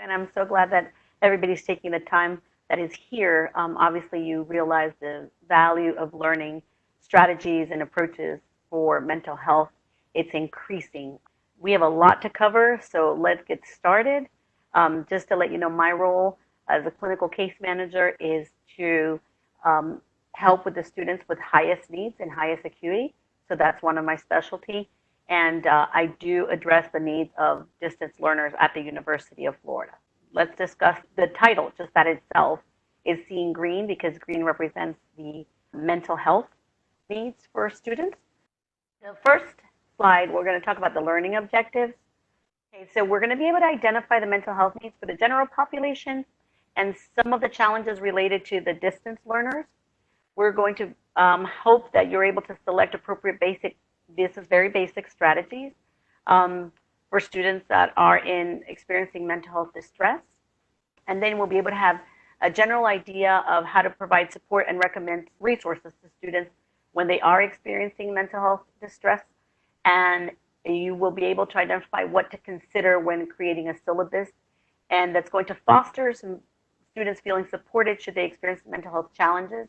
and I'm so glad that everybody's taking the time that is here. Obviously, you realize the value of learning strategies and approaches for mental health. It's increasing. We have a lot to cover, so let's get started. Just to let you know, my role as a clinical case manager is to help with the students with highest needs and highest acuity. So that's one of my specialty. And I do address the needs of distance learners at the University of Florida. Let's discuss the title, just that itself is Seeing Green, because green represents the mental health needs for students. The first slide, we're going to talk about the learning objectives. Okay, so we're going to be able to identify the mental health needs for the general population and some of the challenges related to the distance learners. We're going to hope that you're able to select appropriate this is very basic strategies for students that are experiencing mental health distress. And then we'll be able to have a general idea of how to provide support and recommend resources to students when they are experiencing mental health distress. And you will be able to identify what to consider when creating a syllabus, and that's going to foster some students feeling supported should they experience mental health challenges.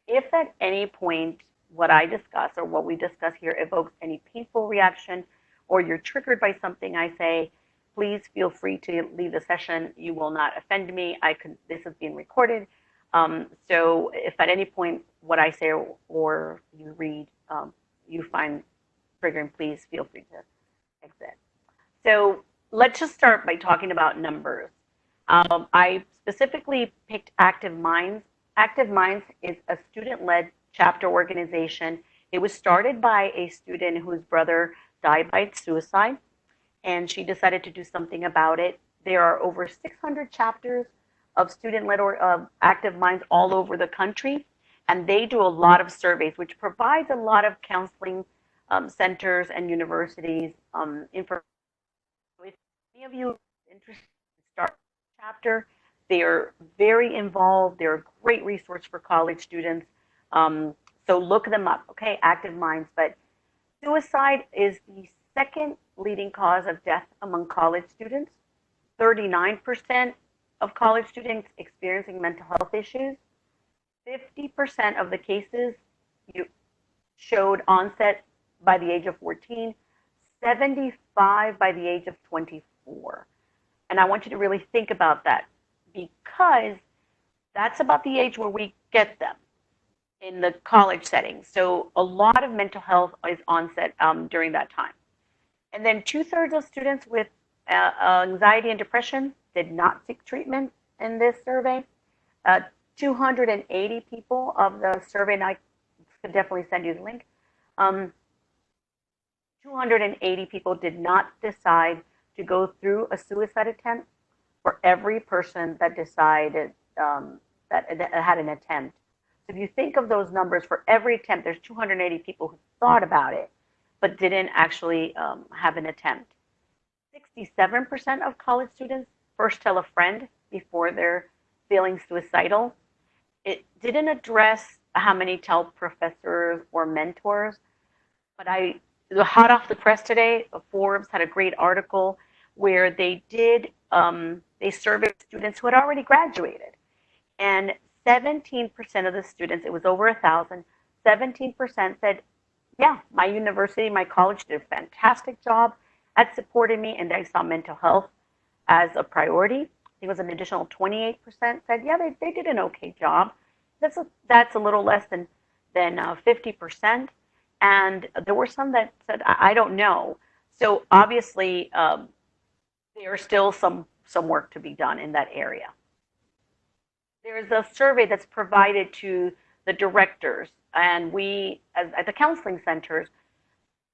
If at any point what I discuss or what we discuss here evokes any painful reaction or you're triggered by something I say, please feel free to leave the session. You will not offend me. This is being recorded. So if at any point what I say or you read you find triggering, please feel free to exit. So let's just start by talking about numbers. I specifically picked Active Minds. Active Minds is a student-led chapter organization. It was started by a student whose brother died by suicide, and she decided to do something about it. There are over 600 chapters of student-led Active Minds all over the country, and they do a lot of surveys, which provides a lot of counseling centers and universities information. If any of you are interested in starting a chapter, they are very involved. They're a great resource for college students. So look them up, okay? Active Minds. But suicide is the second leading cause of death among college students. 39% of college students experiencing mental health issues. 50% of the cases showed onset by the age of 14, 75 by the age of 24. And I want you to really think about that, because that's about the age where we get them in the college setting. So a lot of mental health is onset during that time. And then 2/3 of students with anxiety and depression did not seek treatment in this survey. 280 people of the survey, and I could definitely send you the link. 280 people did not decide to go through a suicide attempt for every person that decided that had an attempt. So if you think of those numbers, for every attempt, there's 280 people who thought about it but didn't actually have an attempt. 67% of college students first tell a friend before they're feeling suicidal. It didn't address how many tell professors or mentors, but hot off the press today, Forbes had a great article where they surveyed students who had already graduated, and 17% of the students, it was over 1,000, 17% said, yeah, my university, my college did a fantastic job at supporting me, and they saw mental health as a priority. It was an additional 28% said, yeah, they did an okay job. That's a little less than 50%. And there were some that said, I don't know. So obviously, there's still some work to be done in that area. There's a survey that's provided to the directors, and we, at the counseling centers,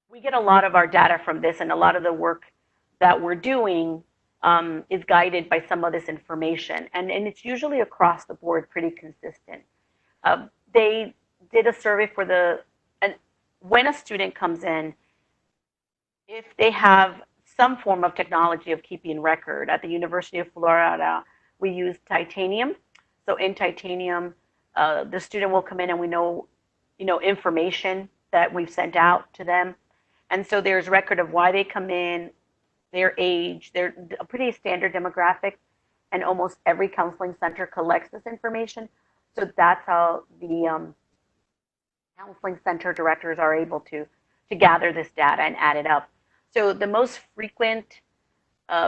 we get a lot of our data from this, and a lot of the work that we're doing is guided by some of this information, and it's usually across the board pretty consistent. They did a survey when a student comes in, if they have some form of technology of keeping record. At the University of Florida, we use Titanium. So in Titanium, the student will come in and we know information that we've sent out to them. And so there's record of why they come in, their age, they're a pretty standard demographic. and almost every counseling center collects this information. So that's how the counseling center directors are able to gather this data and add it up. So the most frequent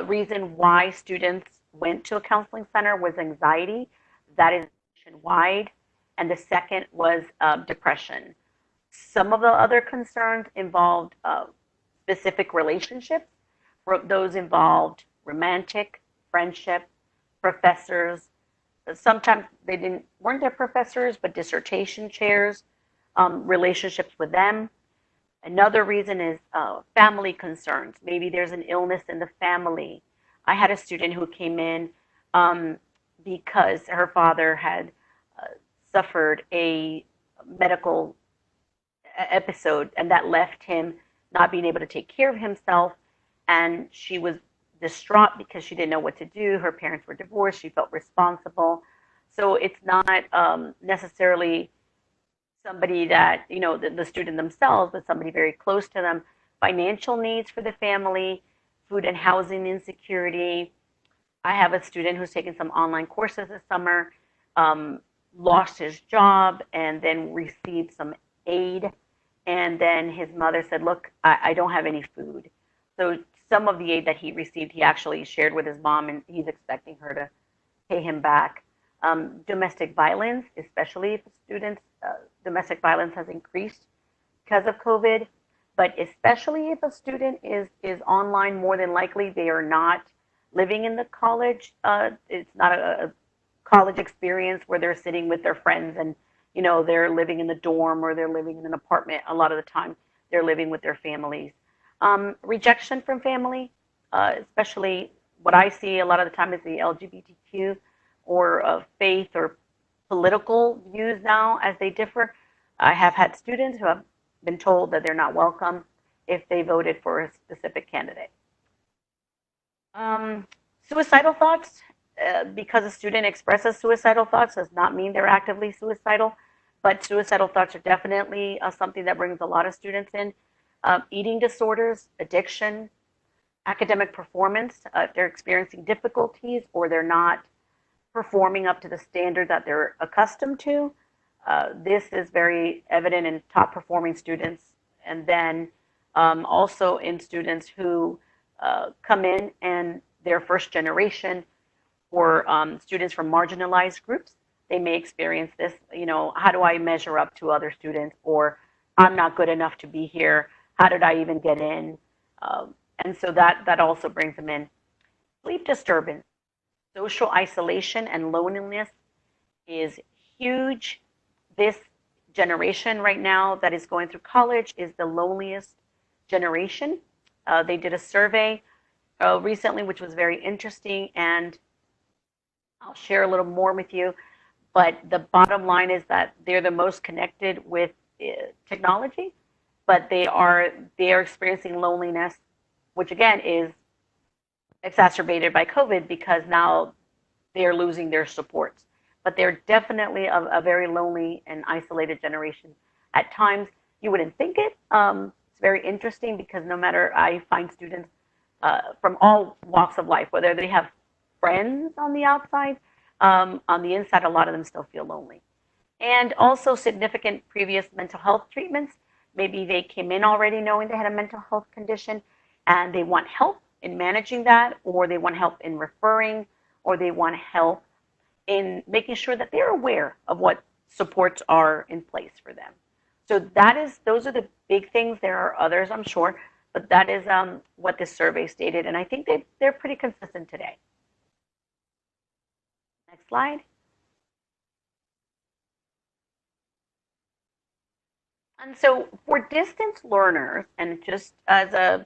reason why students went to a counseling center was anxiety. That is nationwide. And the second was depression. Some of the other concerns involved specific relationships. Those involved romantic, friendship, professors. Sometimes weren't their professors, but dissertation chairs, relationships with them. Another reason is family concerns. Maybe there's an illness in the family. I had a student who came in because her father had suffered a medical episode, and that left him not being able to take care of himself. And she was distraught because she didn't know what to do. Her parents were divorced. She felt responsible. So it's not necessarily somebody that, the student themselves, but somebody very close to them. Financial needs for the family, food and housing insecurity. I have a student who's taken some online courses this summer, lost his job, and then received some aid. And then his mother said, look, I don't have any food. So some of the aid that he received, he actually shared with his mom, and he's expecting her to pay him back. Domestic violence, especially for students, domestic violence has increased because of COVID. But especially if a student is online, more than likely they are not living in the college. It's not a college experience where they're sitting with their friends and they're living in the dorm or they're living in an apartment. A lot of the time they're living with their families. Rejection from family, especially what I see a lot of the time is the LGBTQ or faith or political views now as they differ. I have had students who have been told that they're not welcome if they voted for a specific candidate. Suicidal thoughts, because a student expresses suicidal thoughts does not mean they're actively suicidal, but suicidal thoughts are definitely something that brings a lot of students in. Eating disorders, addiction, academic performance, if they're experiencing difficulties or they're not performing up to the standard that they're accustomed to. This is very evident in top performing students, and then also in students who come in and they're first generation or students from marginalized groups. They may experience this, how do I measure up to other students, or I'm not good enough to be here. How did I even get in? And so that also brings them in. Sleep disturbance, social isolation and loneliness is huge. This generation right now that is going through college is the loneliest generation. They did a survey recently, which was very interesting, and I'll share a little more with you. But the bottom line is that they're the most connected with technology, but they are experiencing loneliness, which again is exacerbated by COVID because now they're losing their supports. But they're definitely a very lonely and isolated generation. At times, you wouldn't think it. It's very interesting because I find students from all walks of life, whether they have friends on the outside, on the inside, a lot of them still feel lonely. And also significant previous mental health treatments. Maybe they came in already knowing they had a mental health condition and they want help in managing that, or they want help in referring, or they want help in making sure that they're aware of what supports are in place for them. So those are the big things. There are others, I'm sure, but that is what this survey stated, and I think they're pretty consistent today. Next slide. And so for distance learners, and just as a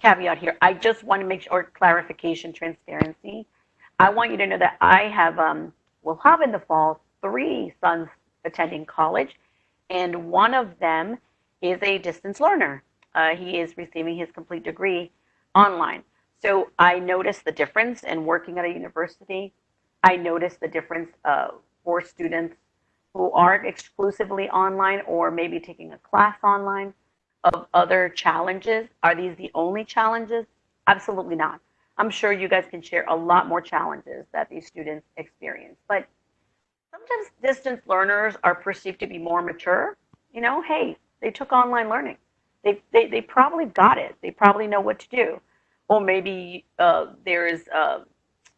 caveat here, I just want to make sure, clarification, transparency. I want you to know that I will have in the fall 3 sons attending college, and one of them is a distance learner. He is receiving his complete degree online. So I noticed the difference in working at a university. I noticed the difference for students who aren't exclusively online or maybe taking a class online of other challenges. Are these the only challenges? Absolutely not. I'm sure you guys can share a lot more challenges that these students experience. But sometimes distance learners are perceived to be more mature. You know, hey, they took online learning. They probably got it. They probably know what to do. Or maybe there's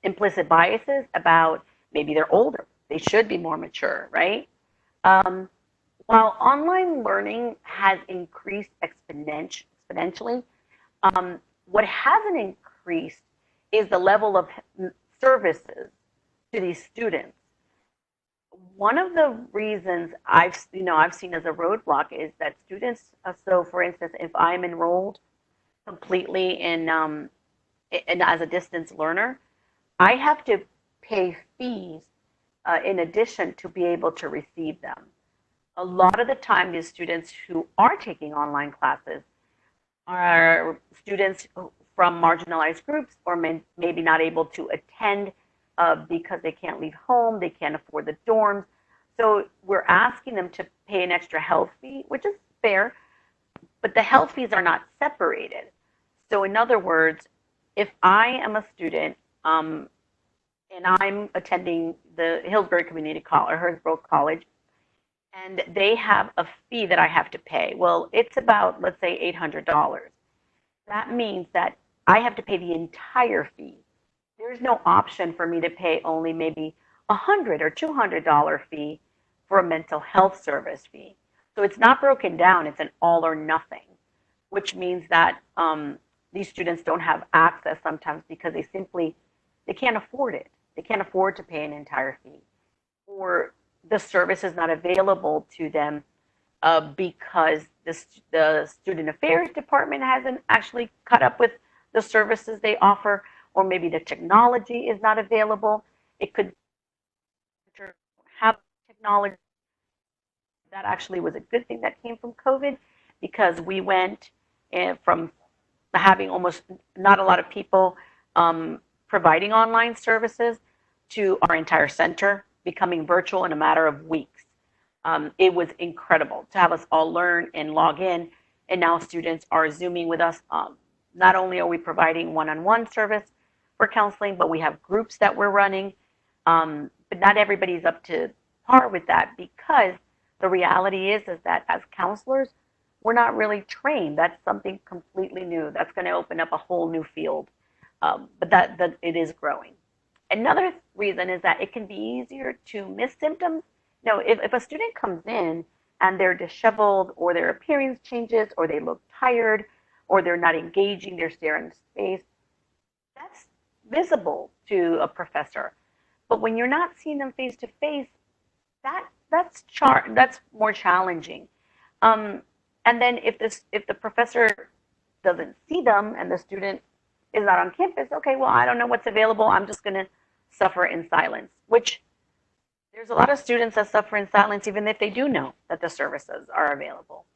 implicit biases about maybe they're older. They should be more mature, right? Um, while online learning has increased exponentially, what hasn't increased is the level of services to these students. One of the reasons I've seen as a roadblock is that students. So, for instance, if I'm enrolled completely in as a distance learner, I have to pay fees in addition to be able to receive them. A lot of the time, these students who are taking online classes are students from marginalized groups or maybe not able to attend because they can't leave home, they can't afford the dorms. So we're asking them to pay an extra health fee, which is fair, but the health fees are not separated. So in other words, if I am a student and I'm attending the Hillsborough Community College or Hillsborough College, and they have a fee that I have to pay. Well, it's about, let's say, $800. That means that I have to pay the entire fee. There's no option for me to pay only maybe $100 or $200 fee for a mental health service fee. So it's not broken down, it's an all or nothing, which means that these students don't have access sometimes because they can't afford it. They can't afford to pay an entire fee. Or the service is not available to them because the student affairs department hasn't actually caught up with the services they offer, or maybe the technology is not available. It could have technology. That actually was a good thing that came from COVID because we went from having almost not a lot of people providing online services to our entire center becoming virtual in a matter of weeks. It was incredible to have us all learn and log in, and now students are Zooming with us. Not only are we providing one-on-one service for counseling, but we have groups that we're running. But not everybody's up to par with that because the reality is that as counselors, we're not really trained. That's something completely new. That's going to open up a whole new field. But that it is growing. Another reason is that it can be easier to miss symptoms. You know, if a student comes in and they're disheveled or their appearance changes or they look tired or they're not engaging, they're staring into space, that's visible to a professor. But when you're not seeing them face to face, that's more challenging. Um, and then if the professor doesn't see them and the student is not on campus, okay, well, I don't know what's available. I'm just going to suffer in silence, which there's a lot of students that suffer in silence even if they do know that the services are available.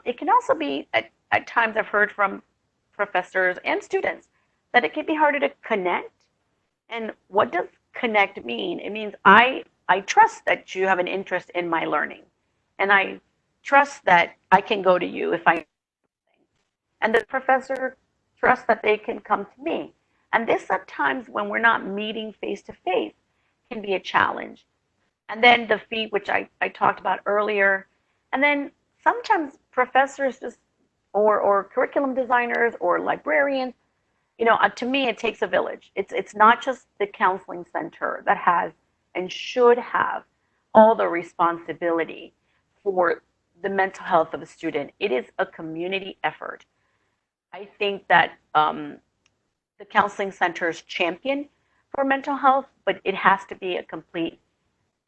It can also be, at times I've heard from professors and students, that it can be harder to connect. And what does connect mean? It means I trust that you have an interest in my learning. And I trust that I can go to you if I, and the professor trusts that they can come to me. And this at times when we're not meeting face to face can be a challenge. And then the fee, which I talked about earlier. And then sometimes professors just, or curriculum designers or librarians, you know, to me, it takes a village. It's not just the counseling center that has and should have all the responsibility for the mental health of a student. It is a community effort. I think that the counseling centers champion for mental health, but it has to be a complete,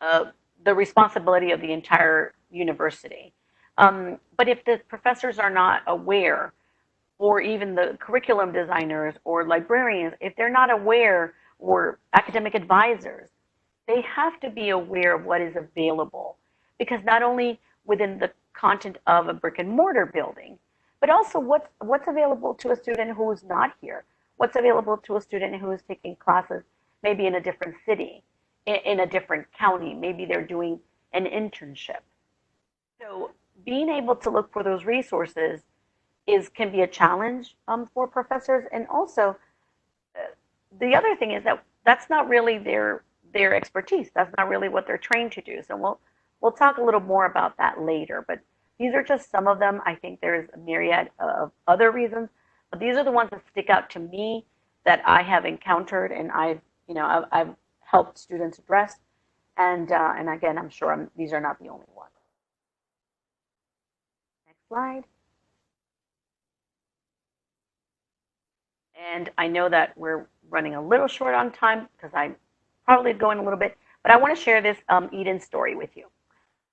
the responsibility of the entire university. But if the professors are not aware, or even the curriculum designers or librarians, if they're not aware, or academic advisors, they have to be aware of what is available. Because not only within the content of a brick and mortar building, but also what's available to a student who is not here. What's available to a student who is taking classes maybe in a different city, in a different county. Maybe they're doing an internship. So being able to look for those resources can be a challenge for professors, and also the other thing is that that's not really their expertise. That's not really what they're trained to do. So we'll talk a little more about that later. But these are just some of them. I think there's a myriad of other reasons, but these are the ones that stick out to me that I have encountered and I've helped students address. And again, I'm sure these are not the only ones. Next slide. And I know that we're running a little short on time because I'm probably going a little bit, but I want to share this Eden story with you.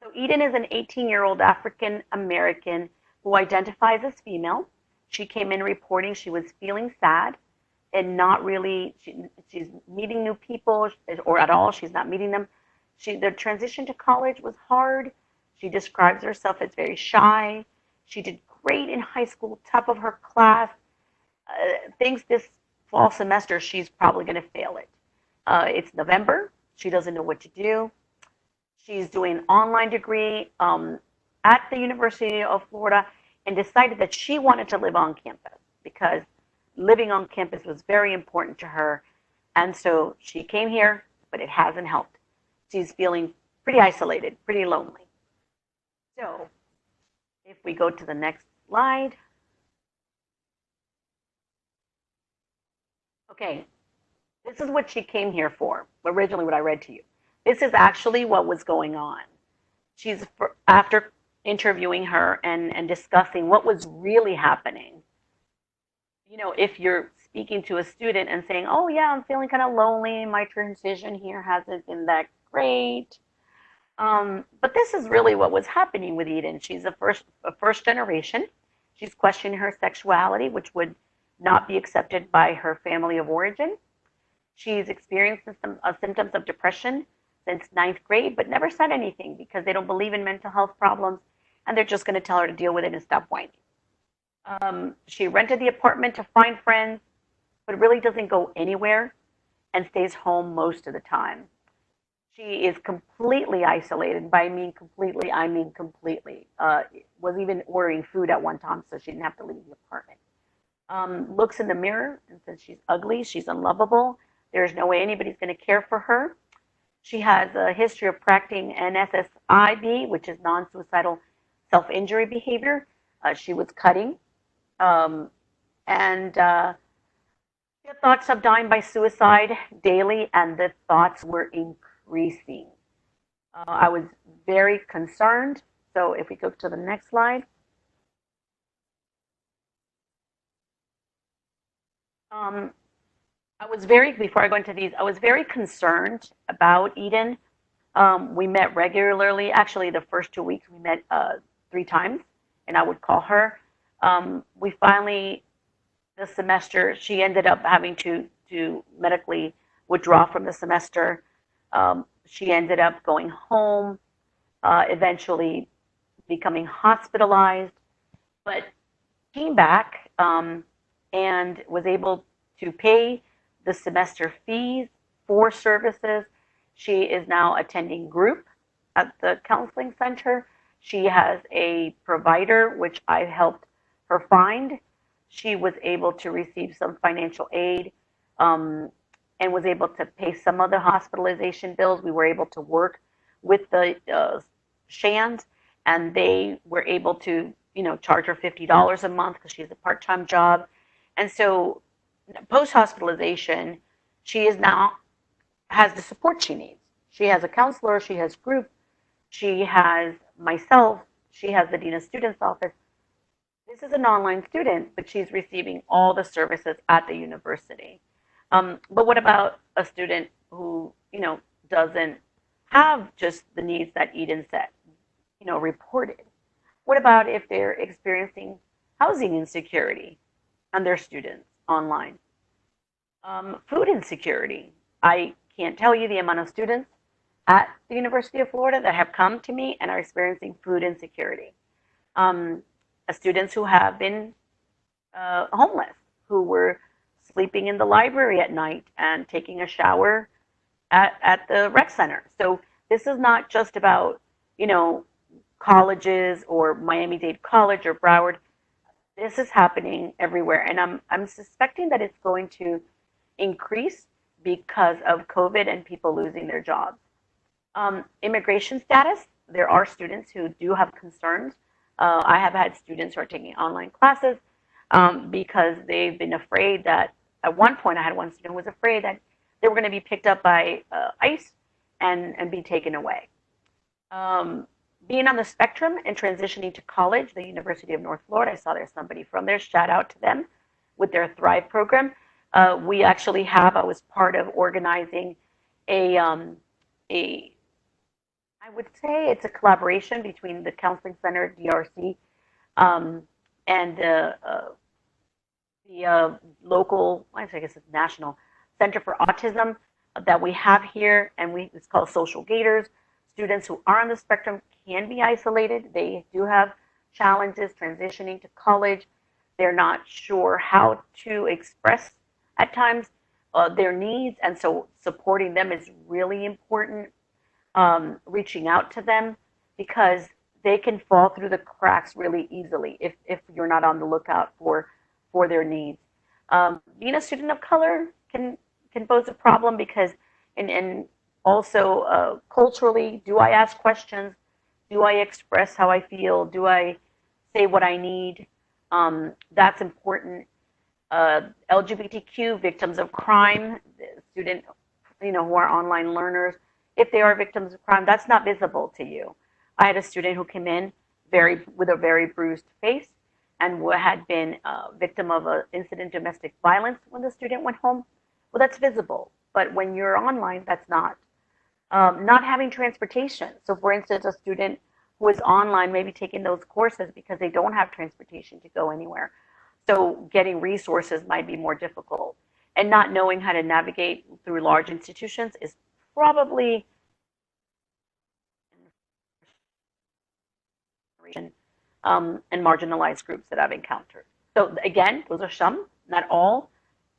So Eden is an 18-year-old African American who identifies as female. She came in reporting she was feeling sad and not really, she's meeting new people or at all, she's not meeting them. The transition to college was hard. She describes herself as very shy. She did great in high school, top of her class. Thinks this fall semester she's probably going to fail it. It's November. She doesn't know what to do. She's doing an online degree at the University of Florida and decided that she wanted to live on campus because living on campus was very important to her. And so she came here, but it hasn't helped. She's feeling pretty isolated, pretty lonely. So if we go to the next slide. Okay, this is what she came here for, originally what I read to you. This is actually what was going on. After interviewing her and discussing what was really happening, if you're speaking to a student and saying, oh yeah, I'm feeling kind of lonely, my transition here hasn't been that great. But this is really what was happening with Eden. She's a first generation. She's questioning her sexuality, which would not be accepted by her family of origin. She's experienced some symptoms of depression since ninth grade, but never said anything because they don't believe in mental health problems, and they're just going to tell her to deal with it and stop whining. She rented the apartment to find friends, but really doesn't go anywhere and stays home most of the time. She is completely isolated. By completely, I mean completely. Was even ordering food at one time so she didn't have to leave the apartment. Looks in the mirror and says she's ugly, she's unlovable. There's no way anybody's going to care for her. She has a history of practicing NSSIB, which is non-suicidal self-injury behavior. She was cutting. And she had thoughts of dying by suicide daily, and the thoughts were increasing. I was very concerned. So if we go to the next slide. Before I go into these, I was very concerned about Eden. We met regularly. Actually, the first 2 weeks we met 3 times, and I would call her. We finally, this semester, she ended up having to medically withdraw from the semester. She ended up going home, eventually becoming hospitalized, but came back and was able to pay the semester fees for services. She is now attending group at the counseling center. She has a provider, which I helped her find. She was able to receive some financial aid and was able to pay some of the hospitalization bills. We were able to work with the Shands, and they were able to, charge her $50 a month because she has a part-time job. And so post-hospitalization, she is now has the support she needs. She has a counselor, she has group, she has myself, she has the Dean of Students office. This is an online student, but she's receiving all the services at the university. But what about a student who, doesn't have just the needs that Eden said, reported? What about if they're experiencing housing insecurity and their students online? Food insecurity. I can't tell you the amount of students at the University of Florida that have come to me and are experiencing food insecurity. Students who have been homeless, who were sleeping in the library at night and taking a shower at the rec center. So this is not just about, colleges or Miami-Dade College or Broward. This is happening everywhere, and I'm suspecting that it's going to increase because of COVID and people losing their jobs. Immigration status, there are students who do have concerns. I have had students who are taking online classes because they've been afraid that, at one point I had one student who was afraid that they were going to be picked up by ICE and be taken away. Being on the spectrum and transitioning to college, the University of North Florida, I saw there's somebody from there, shout out to them with their Thrive program. We actually have, I was part of organizing a I would say it's a collaboration between the Counseling Center, DRC, and the local, I guess it's national, Center for Autism that we have here, and it's called Social Gators. Students who are on the spectrum can be isolated. They do have challenges transitioning to college. They're not sure how to express at times their needs, and so supporting them is really important. Reaching out to them, because they can fall through the cracks really easily if you're not on the lookout for their needs. Being a student of color can pose a problem because, and also culturally, do I ask questions? Do I express how I feel? Do I say what I need? That's important. LGBTQ victims of crime, student, who are online learners, if they are victims of crime, that's not visible to you. I had a student who came in with a very bruised face and had been a victim of an incident of domestic violence when the student went home. Well, that's visible. But when you're online, that's not. Not having transportation. So for instance, a student who is online maybe taking those courses because they don't have transportation to go anywhere. So getting resources might be more difficult. And not knowing how to navigate through large institutions is probably and marginalized groups that I've encountered. So again, those are some, not all,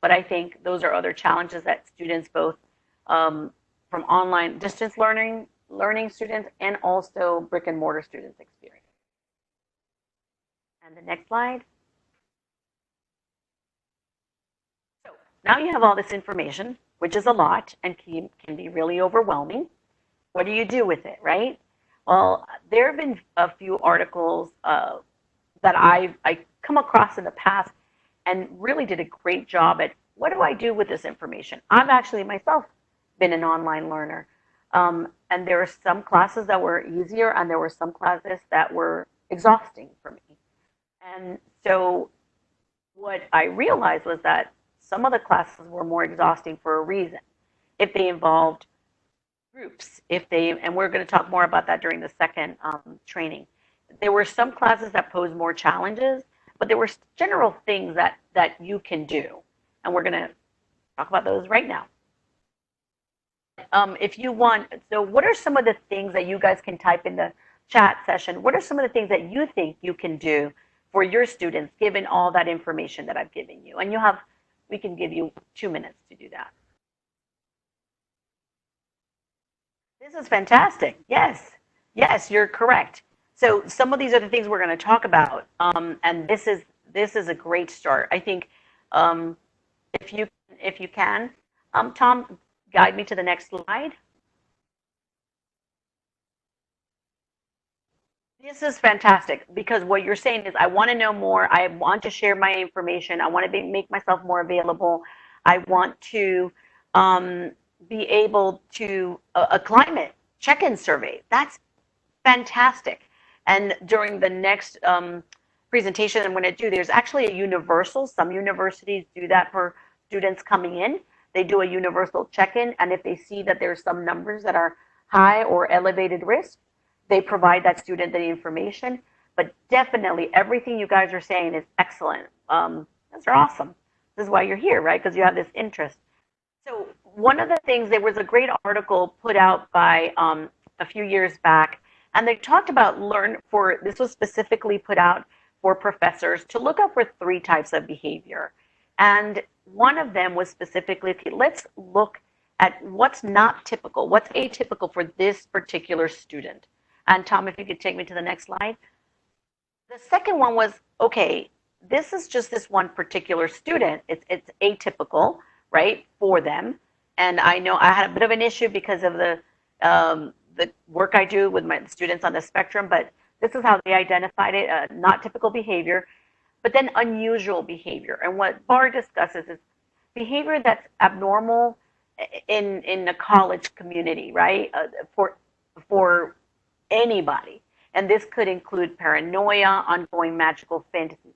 but I think those are other challenges that students, both from online distance learning students and also brick and mortar students experience. And the next slide. So now you have all this information, which is a lot and can be really overwhelming. What do you do with it, right? Well, there have been a few articles that I come across in the past and really did a great job at what do I do with this information. I've actually myself been an online learner. And there were some classes that were easier and there were some classes that were exhausting for me. And so what I realized was that some of the classes were more exhausting for a reason. If they involved groups, and we're going to talk more about that during the second training. There were some classes that posed more challenges, but there were general things that you can do. And we're going to talk about those right now. If you want, so what are some of the things that you guys can type in the chat session? What are some of the things that you think you can do for your students, given all that information that I've given you? And we can give you 2 minutes to do that. This is fantastic. Yes, you're correct. So some of these are the things we're going to talk about, and this is a great start. I think if you can, Tom, guide me to the next slide. This is fantastic because what you're saying is I want to know more. I want to share my information. I want to make myself more available. I want to be able to a climate check-in survey. That's fantastic. And during the next presentation I'm going to do, there's actually a universal. Some universities do that for students coming in. They do a universal check-in, and if they see that there's some numbers that are high or elevated risk, they provide that student the information. But definitely everything you guys are saying is excellent. Those are awesome. This is why you're here, right? Because you have this interest. So one of the things, there was a great article put out by a few years back, and they talked about this was specifically put out for professors to look out for 3 types of behavior. And one of them was specifically, okay, let's look at what's not typical, what's atypical for this particular student. And Tom, if you could take me to the next slide. The second one was, okay, this is just this one particular student. It's atypical, right, for them. And I know I had a bit of an issue because of the work I do with my students on the spectrum, but this is how they identified it, not typical behavior, but then unusual behavior. And what Barr discusses is behavior that's abnormal in the college community, right? For anybody, and this could include paranoia, ongoing magical fantasy,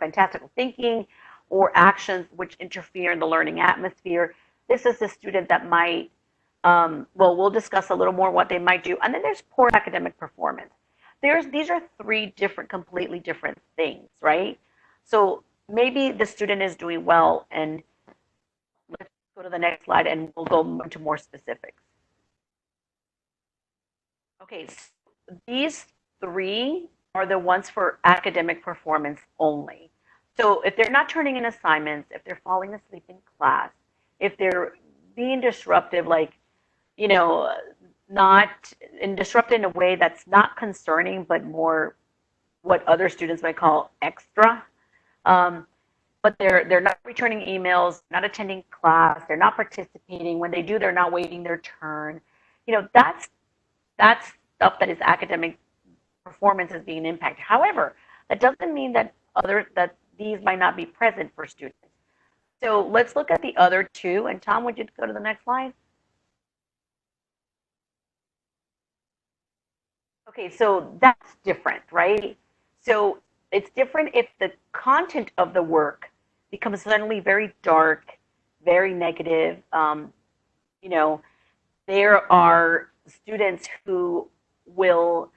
fantastical thinking, or actions which interfere in the learning atmosphere. This is a student that might, well, we'll discuss a little more what they might do, and then there's poor academic performance. These are three different, completely different things, right? So maybe the student is doing well, and let's go to the next slide and we'll go into more specifics. Okay, so these three are the ones for academic performance only. So if they're not turning in assignments, if they're falling asleep in class, if they're being disruptive, like, you know, not and disrupted in a way that's not concerning, but more what other students might call extra. Um, but they're not returning emails, not attending class, they're not participating. When they do, they're not waiting their turn. That's stuff that is academic performance is being impacted. However, that doesn't mean that these might not be present for students. So let's look at the other two. And Tom, would you go to the next slide? Okay, so that's different, right? So it's different if the content of the work becomes suddenly very dark, very negative. You know, there are students who will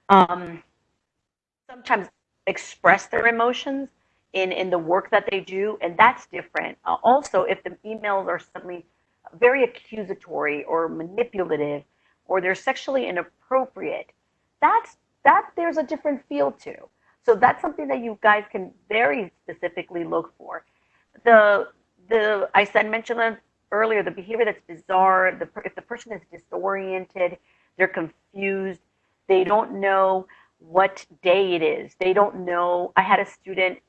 sometimes express their emotions in the work that they do, and that's different. Also, if the emails are suddenly very accusatory or manipulative, or they're sexually inappropriate, that there's a different feel to. So that's something that you guys can very specifically look for. I mentioned earlier, the behavior that's bizarre. If the person is disoriented, they're confused, they don't know what day it is. They don't know. I had a student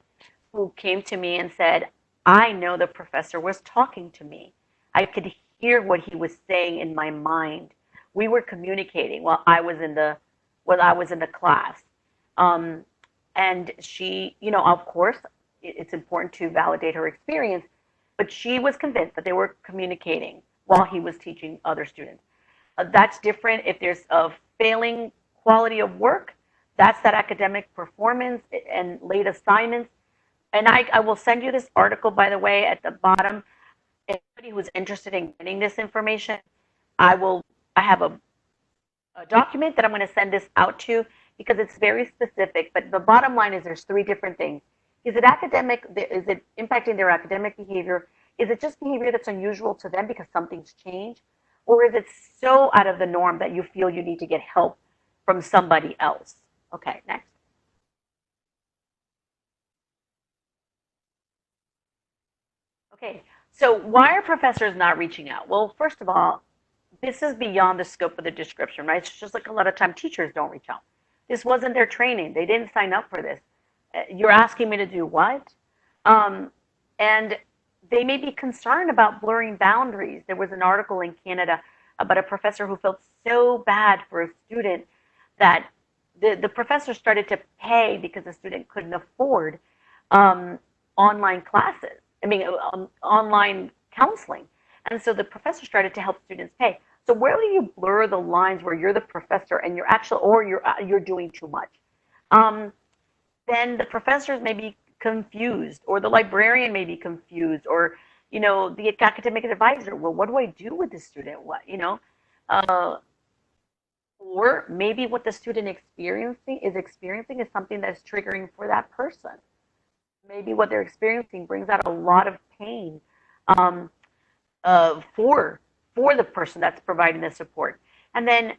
who came to me and said, I know the professor was talking to me. I could hear what he was saying in my mind. We were communicating while I was in the class. And she, of course, it's important to validate her experience, but she was convinced that they were communicating while he was teaching other students. That's different if there's a failing quality of work. That's that academic performance and late assignments. And I will send you this article, by the way, at the bottom. Anybody who's interested in getting this information, I have a document that I'm going to send this out to because it's very specific. But the bottom line is there's three different things. Is it academic? Is it impacting their academic behavior? Is it just behavior that's unusual to them because something's changed? Or is it so out of the norm that you feel you need to get help from somebody else? Okay, next. Okay, so why are professors not reaching out? Well, first of all, this is beyond the scope of the description, right? It's just like a lot of time teachers don't reach out. This wasn't their training. They didn't sign up for this. You're asking me to do what? And they may be concerned about blurring boundaries. There was an article in Canada about a professor who felt so bad for a student that the professor started to pay because the student couldn't afford online classes. Online counseling. And so the professor started to help students pay. So where do you blur the lines where you're the professor and you're doing too much? Then the professors may be confused, or the librarian may be confused, or the academic advisor. Well, what do I do with this student? Or maybe what the student experiencing is something that's triggering for that person. Maybe what they're experiencing brings out a lot of pain for the person that's providing the support. And then,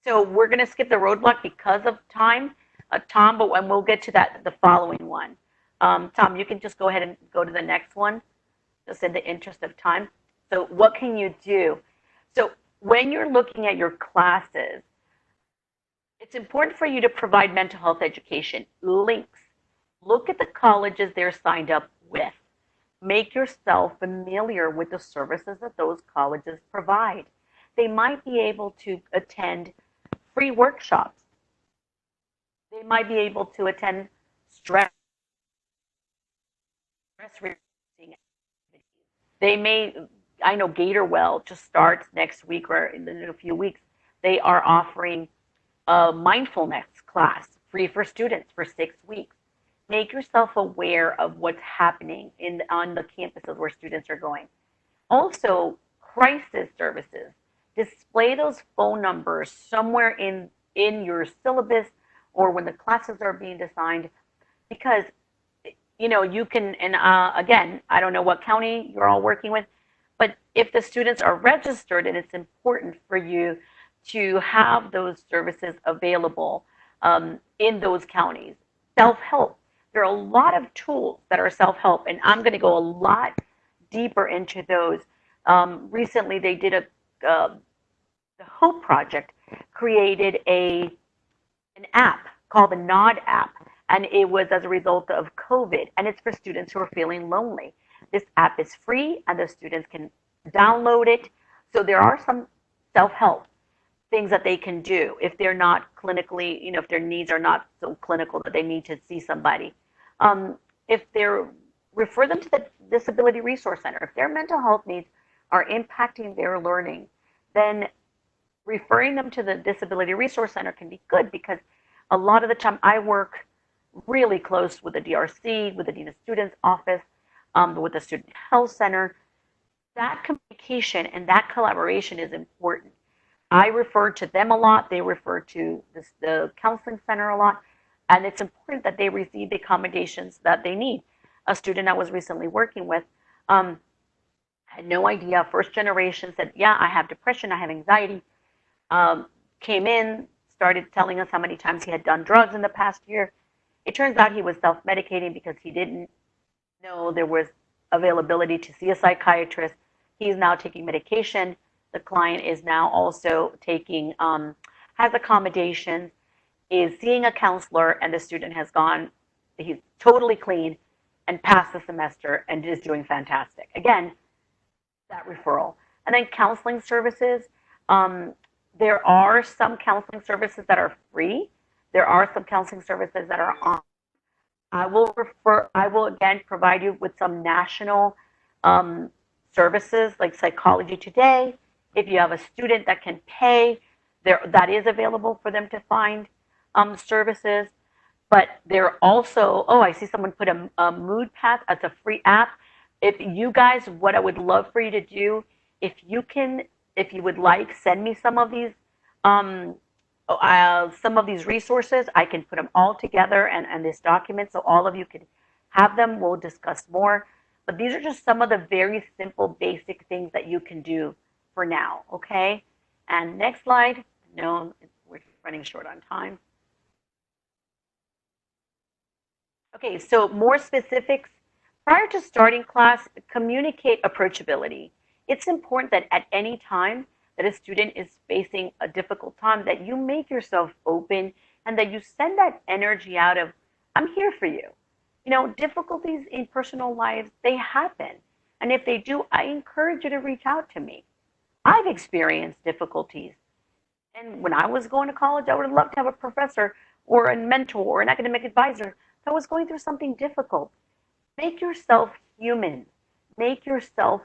so we're going to skip the roadblock because of time, Tom, but when we'll get to the following one. Tom, you can just go ahead and go to the next one, just in the interest of time. So what can you do? So when you're looking at your classes, it's important for you to provide mental health education links. Look at the colleges they're signed up with. make yourself familiar with the services that those colleges provide. They might be able to attend free workshops. They might be able to attend stress reducing activities. They may, I know Gatorwell just starts next week or in a few weeks. They are offering a mindfulness class free for students for 6 weeks. Make yourself aware of what's happening on the campuses where students are going. Also, crisis services. Display those phone numbers somewhere in your syllabus or when the classes are being designed, because you can, and again, I don't know what county you're all working with, but if the students are registered, and it's important for you to have those services available in those counties. Self-help. There are a lot of tools that are self-help, and I'm going to go a lot deeper into those. Recently, they did the Hope Project created an app called the Nod app, and it was as a result of COVID, and it's for students who are feeling lonely. This app is free, and the students can download it. So there are some self-help things that they can do if they're not clinically, if their needs are not so clinical that they need to see somebody. If they're refer them to the Disability Resource Center. If their mental health needs are impacting their learning, then referring them to the Disability Resource Center can be good, because a lot of the time I work really close with the DRC, with the Dean of Students office, with the Student Health Center. That communication and that collaboration is important. I refer to them a lot. They refer to the counseling center a lot. And it's important that they receive the accommodations that they need. A student I was recently working with had no idea. First generation said, yeah, I have depression, I have anxiety. Came in, started telling us how many times he had done drugs in the past year. It turns out he was self-medicating because he didn't know there was availability to see a psychiatrist. He's now taking medication. The client is now also taking, has accommodations, is seeing a counselor, and the student has gone, he's totally clean and passed the semester and is doing fantastic. Again, that referral. And then counseling services. There are some counseling services that are free. There are some counseling services that are on. I will again provide you with some national services like Psychology Today. If you have a student that can pay, that is available for them to find services. But they're also, I see someone put a Mood Path as a free app. If you guys, what I would love for you to do, if you would like, send me some of these resources. I can put them all together and this document so all of you can have them. We'll discuss more. But these are just some of the very simple, basic things that you can do for now, okay? And next slide. No, we're running short on time. Okay, so more specifics. Prior to starting class, communicate approachability. It's important that at any time that a student is facing a difficult time, that you make yourself open and that you send that energy out of, I'm here for you. Difficulties in personal lives, they happen. And if they do, I encourage you to reach out to me. I've experienced difficulties. And when I was going to college, I would have loved to have a professor or a mentor or an academic advisor that was going through something difficult. Make yourself human. Make yourself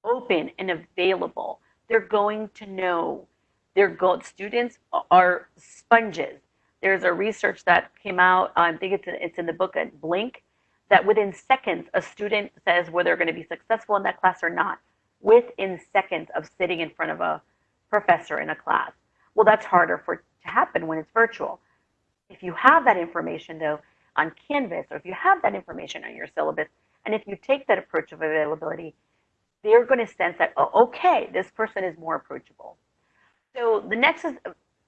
open and available. They're going to know. Students are sponges. There's a research that came out, I think it's in the book at Blink, that within seconds, a student says whether they're going to be successful in that class or not, within seconds of sitting in front of a professor in a class. Well, that's harder to happen when it's virtual. If you have that information, though, on Canvas, or if you have that information on your syllabus, and if you take that approach of availability, they're going to sense that, oh, okay, this person is more approachable. So the next is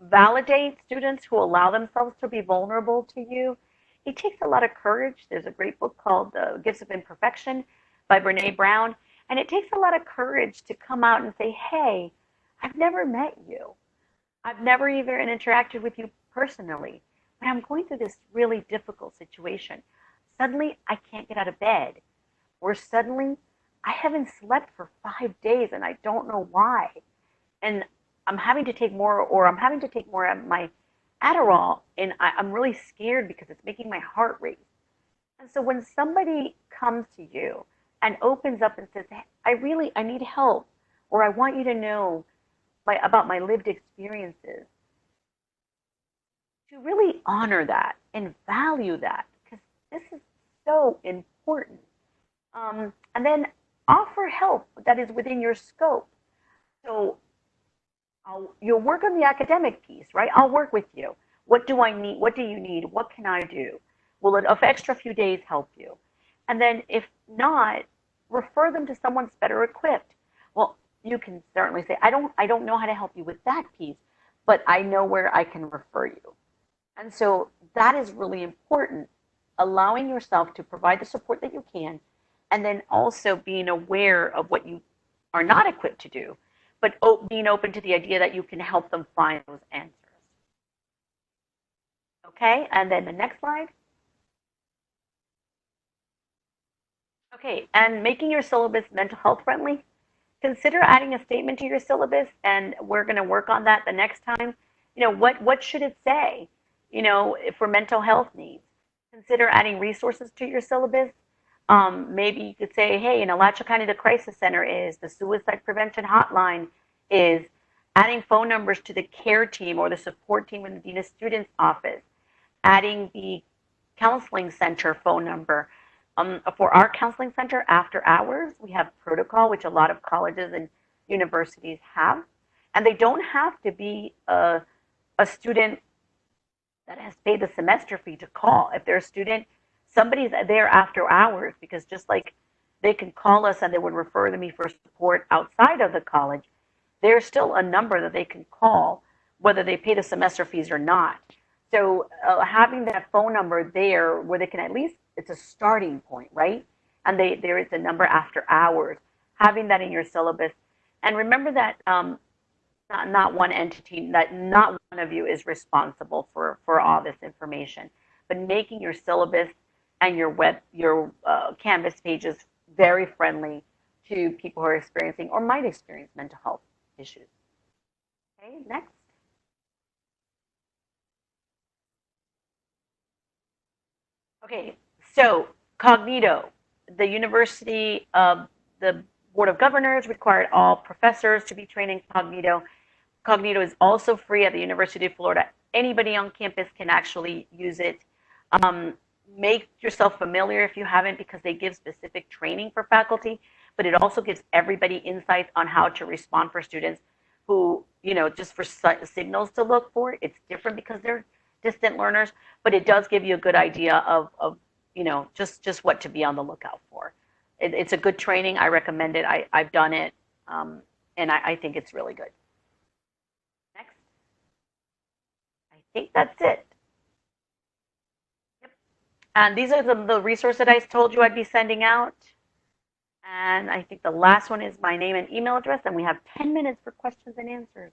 validate students who allow themselves to be vulnerable to you. It takes a lot of courage. There's a great book called The Gifts of Imperfection by Brene Brown, and it takes a lot of courage to come out and say, hey, I've never met you. I've never even interacted with you personally, but I'm going through this really difficult situation. Suddenly, I can't get out of bed. or suddenly I haven't slept for 5 days and I don't know why. And I'm having to take more, or I'm having to take more of my Adderall, and I'm really scared because it's making my heart race. And so when somebody comes to you and opens up and says, hey, I need help, or I want you to know about my lived experiences, to really honor that and value that, because this is so important. And then offer help that is within your scope. So you'll work on the academic piece, right? I'll work with you. What do I need? What do you need? What can I do? Will an extra few days help you? And then if not, refer them to someone that's better equipped. Well, you can certainly say, I don't know how to help you with that piece, but I know where I can refer you. And so that is really important, allowing yourself to provide the support that you can, and then also being aware of what you are not equipped to do, but being open to the idea that you can help them find those answers. Okay, and then the next slide. Okay, and making your syllabus mental health friendly. Consider adding a statement to your syllabus, and we're going to work on that the next time. You know, what should it say? You know, for mental health needs. Consider adding resources to your syllabus. Maybe you could say, hey, in Alachua County, the crisis center is, the suicide prevention hotline is, adding phone numbers to the care team or the support team in the Dean of Students office, adding the counseling center phone number. For our counseling center after hours, we have protocol, which a lot of colleges and universities have. And they don't have to be a student that has paid the semester fee to call. If they're a student, somebody's there after hours, because just like they can call us and they would refer to me for support outside of the college, there's still a number that they can call, whether they pay the semester fees or not. So having that phone number there where they can at least, it's a starting point, right? And there is a number after hours. Having that in your syllabus. And remember that not one entity, that not one of you is responsible for all this information, but making your syllabus and your Canvas pages very friendly to people who are experiencing or might experience mental health issues. Okay, next. Okay, so Cognito, the University of the Board of Governors required all professors to be trained in Cognito. Cognito is also free at the University of Florida. Anybody on campus can actually use it. Make yourself familiar if you haven't, because they give specific training for faculty, but it also gives everybody insights on how to respond for students who, you know, just for signals to look for. It's different because they're distant learners, but it does give you a good idea of you know, just what to be on the lookout for. It's a good training. I recommend it. I've done it, and I think it's really good. Next. I think that's it. Yep. And these are the resources that I told you I'd be sending out. And I think the last one is my name and email address, and we have 10 minutes for questions and answers.